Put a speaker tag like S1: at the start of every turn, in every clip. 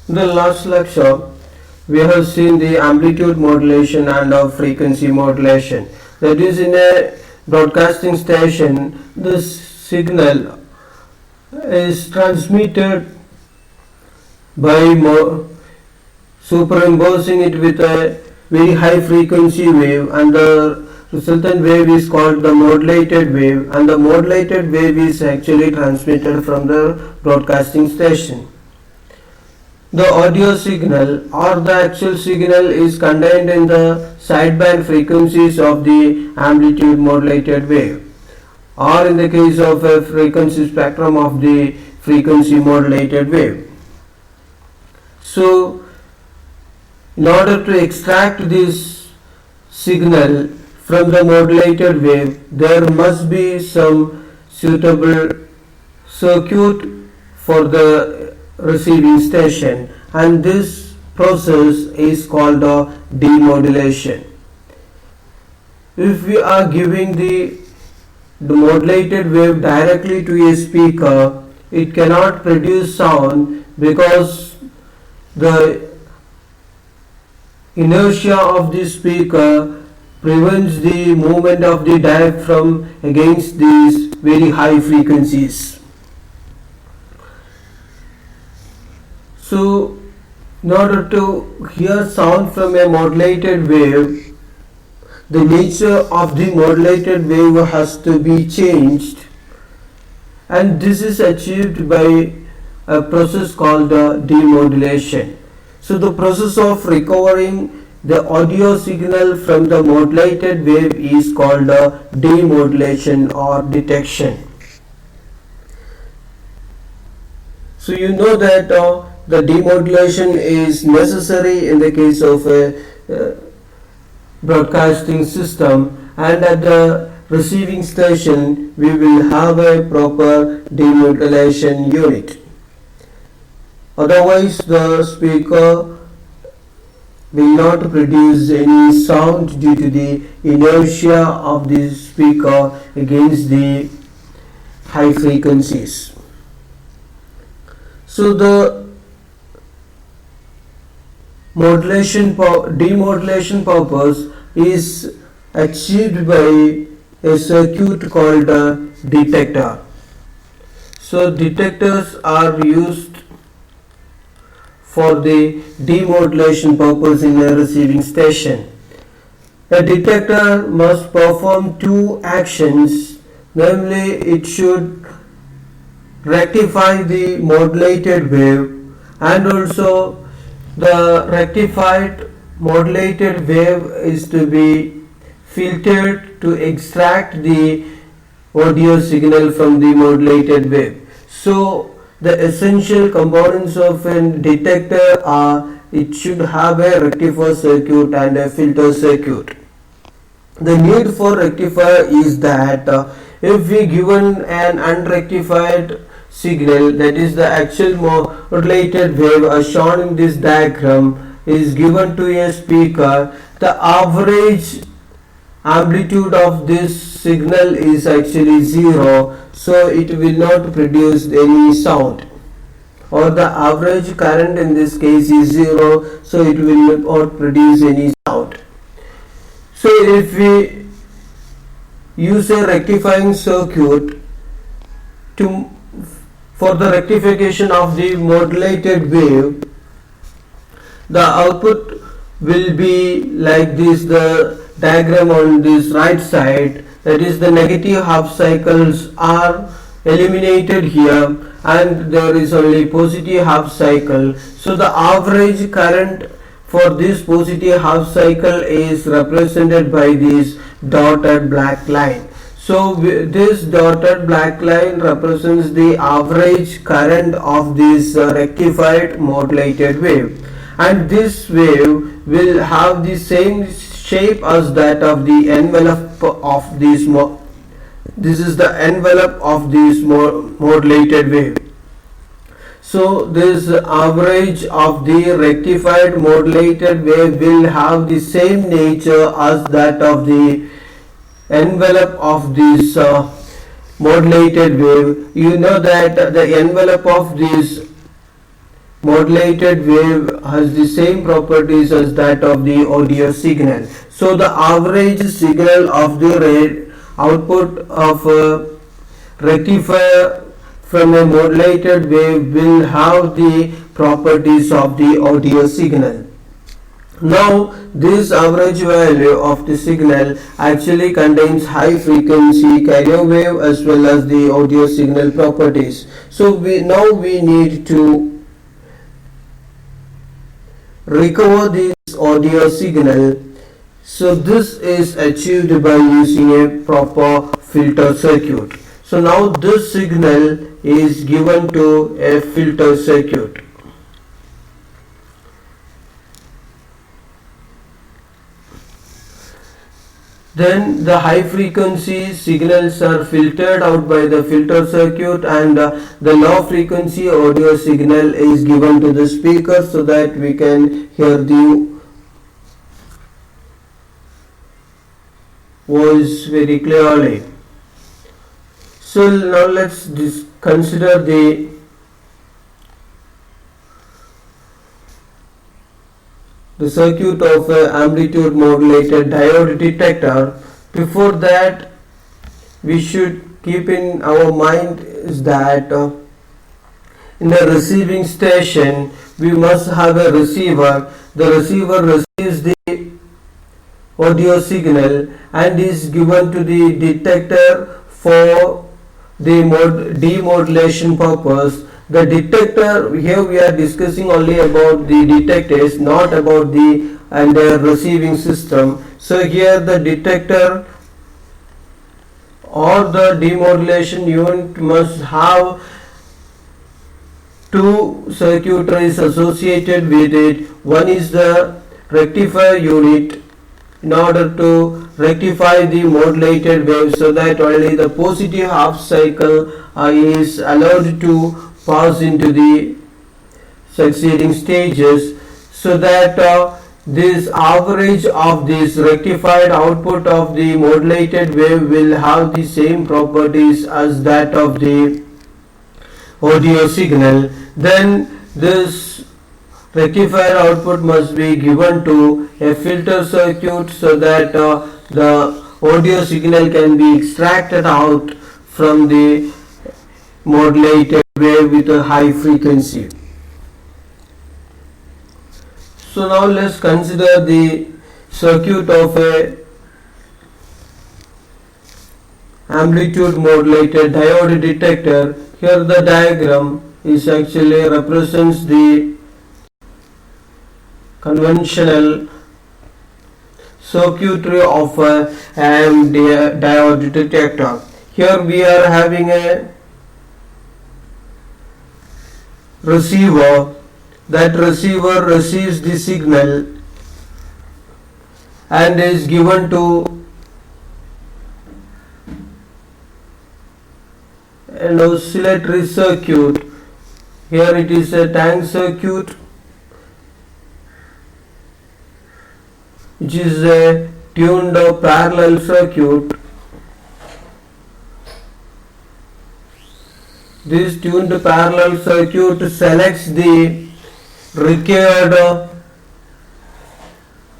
S1: In the last lecture, we have seen the amplitude modulation and of frequency modulation. That is, in a broadcasting station, the signal is transmitted by superimposing it with a very high frequency wave, and the resultant wave is called the modulated wave, and the modulated wave is actually transmitted from the broadcasting station. The audio signal or the actual signal is contained in the sideband frequencies of the amplitude modulated wave, or in the case of a frequency spectrum of the frequency modulated wave. So, in order to extract this signal from the modulated wave, there must be some suitable circuit for the receiving station, and this process is called demodulation. If we are giving the modulated wave directly to a speaker, it cannot produce sound because the inertia of the speaker prevents the movement of the diaphragm against these very high frequencies. So, in order to hear sound from a modulated wave, the nature of the modulated wave has to be changed, and this is achieved by a process called demodulation. So, the process of recovering the audio signal from the modulated wave is called demodulation or detection. So, you know that the demodulation is necessary in the case of a broadcasting system, and at the receiving station we will have a proper demodulation unit. Otherwise, the speaker will not produce any sound due to the inertia of the speaker against the high frequencies. So, the demodulation purpose is achieved by a circuit called a detector. So, detectors are used for the demodulation purpose in a receiving station. A detector must perform two actions, namely it should rectify the modulated wave, and also the rectified modulated wave is to be filtered to extract the audio signal from the modulated wave. So, the essential components of a detector are it should have a rectifier circuit and a filter circuit. The need for rectifier is that if we given an unrectified signal, that is the actual modulated wave as shown in this diagram, is given to a speaker, the average amplitude of this signal is actually 0, so it will not produce any sound, or the average current in this case is 0, so it will not produce any sound. So if we use a rectifying circuit for the rectification of the modulated wave, the output will be like this, the diagram on this right side, that is the negative half cycles are eliminated here and there is only positive half cycle. So the average current for this positive half cycle is represented by this dotted black line. So this dotted black line represents the average current of this rectified modulated wave, and this wave will have the same shape as that of the envelope of this this is the envelope of this modulated wave. So this average of the rectified modulated wave will have the same nature as that of the envelope of this modulated wave. You know that the envelope of this modulated wave has the same properties as that of the audio signal. So the average signal of the output of a rectifier from a modulated wave will have the properties of the audio signal. Now this average value of the signal actually contains high frequency carrier wave as well as the audio signal properties. So now we need to recover this audio signal. So this is achieved by using a proper filter circuit. So now this signal is given to a filter circuit. Then the high frequency signals are filtered out by the filter circuit, and the low frequency audio signal is given to the speaker so that we can hear the voice very clearly. So now let's consider the circuit of an amplitude modulated diode detector. Before that, we should keep in our mind is that in the receiving station we must have a receiver. The receiver receives the audio signal and is given to the detector for the demodulation purpose. The detector, here we are discussing only about the detectors, not about the receiving system. So here the detector or the demodulation unit must have two circuitries associated with it. One is the rectifier unit in order to rectify the modulated wave so that only the positive half cycle is allowed to pass into the succeeding stages, so that this average of this rectified output of the modulated wave will have the same properties as that of the audio signal. Then this rectifier output must be given to a filter circuit so that the audio signal can be extracted out from the modulated wave with a high frequency. So now let's consider the circuit of a amplitude modulated diode detector. Here the diagram is actually represents the conventional circuitry of a diode detector. Here we are having a receiver. That receiver receives the signal and is given to an oscillatory circuit. Here it is a tank circuit, which is a tuned parallel circuit. This tuned parallel circuit selects the required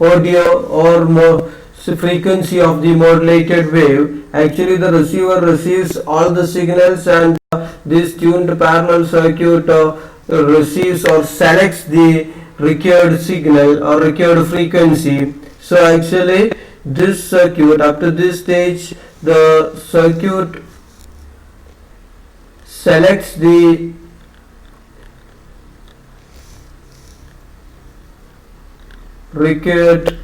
S1: audio or frequency of the modulated wave. Actually the receiver receives all the signals, and this tuned parallel circuit receives or selects the required signal or required frequency. So actually this circuit, up to this stage, the circuit selects the required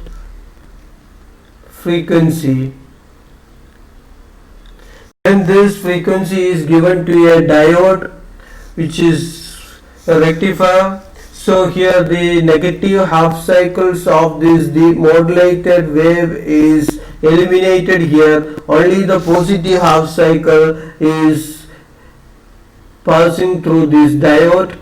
S1: frequency, and this frequency is given to a diode, which is a rectifier. So here the negative half cycles of this demodulated wave is eliminated here. Only the positive half cycle is passing through this diode.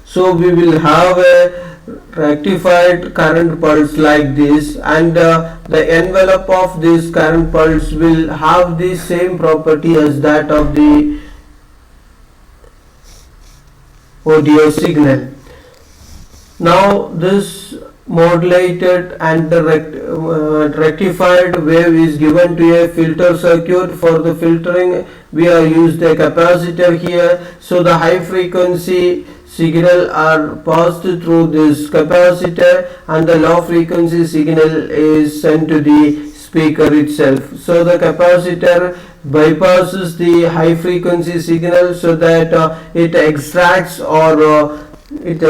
S1: So we will have a rectified current pulse like this, and the envelope of this current pulse will have the same property as that of the audio signal. Now this modulated and rectified wave is given to a filter circuit. For the filtering we are used a capacitor here, so the high frequency signal are passed through this capacitor and the low frequency signal is sent to the speaker itself. So the capacitor bypasses the high frequency signal so that it extracts or it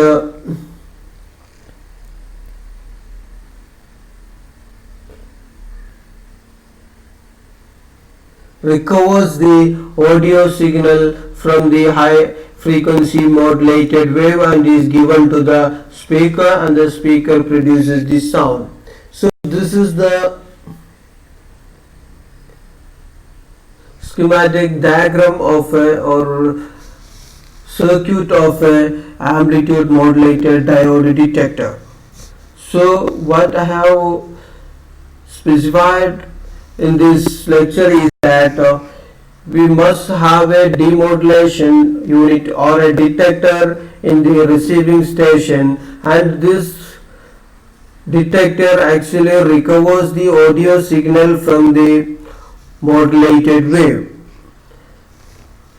S1: recovers the audio signal from the high frequency modulated wave and is given to the speaker, and the speaker produces the sound. So this is the schematic diagram of a or circuit of a amplitude modulated diode detector. So what I have specified in this lecture is that we must have a demodulation unit or a detector in the receiving station, and this detector actually recovers the audio signal from the modulated wave.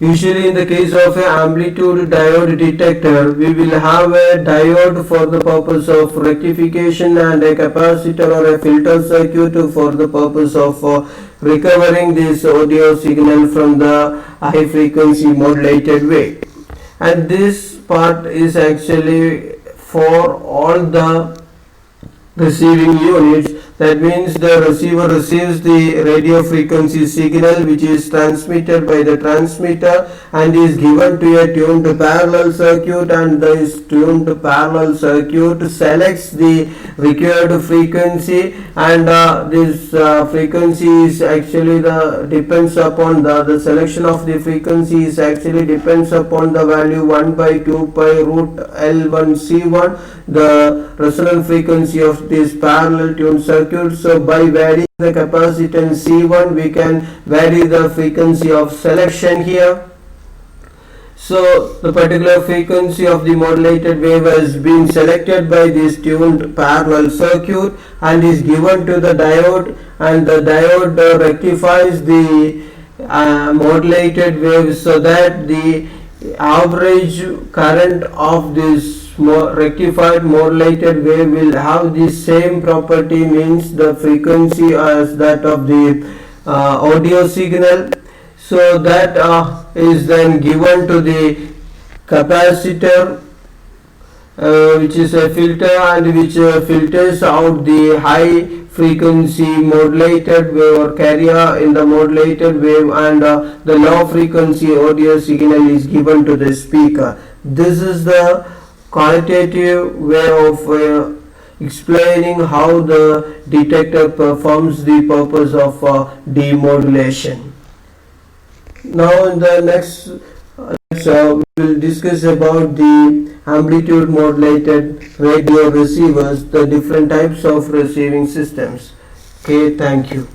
S1: Usually in the case of an amplitude diode detector, we will have a diode for the purpose of rectification and a capacitor or a filter circuit for the purpose of recovering this audio signal from the high frequency modulated wave. And this part is actually for all the receiving units. That means the receiver receives the radio frequency signal which is transmitted by the transmitter and is given to a tuned parallel circuit, and this tuned parallel circuit selects the required frequency, and this frequency is actually depends upon the selection of the frequency is actually depends upon the value 1 by 2 pi root L1C1, the resonant frequency of this parallel tuned circuit. So by varying the capacitance C1 we can vary the frequency of selection here. So the particular frequency of the modulated wave has been selected by this tuned parallel circuit and is given to the diode, and the diode rectifies the modulated wave so that the average current of this rectified modulated wave will have the same property, means the frequency as that of the audio signal. So that is then given to the capacitor which is a filter and which filters out the high frequency modulated wave or carrier in the modulated wave, and the low frequency audio signal is given to the speaker. This is the quantitative way of explaining how the detector performs the purpose of demodulation. Now in the next lecture we will discuss about the amplitude modulated radio receivers, the different types of receiving systems. Okay, thank you.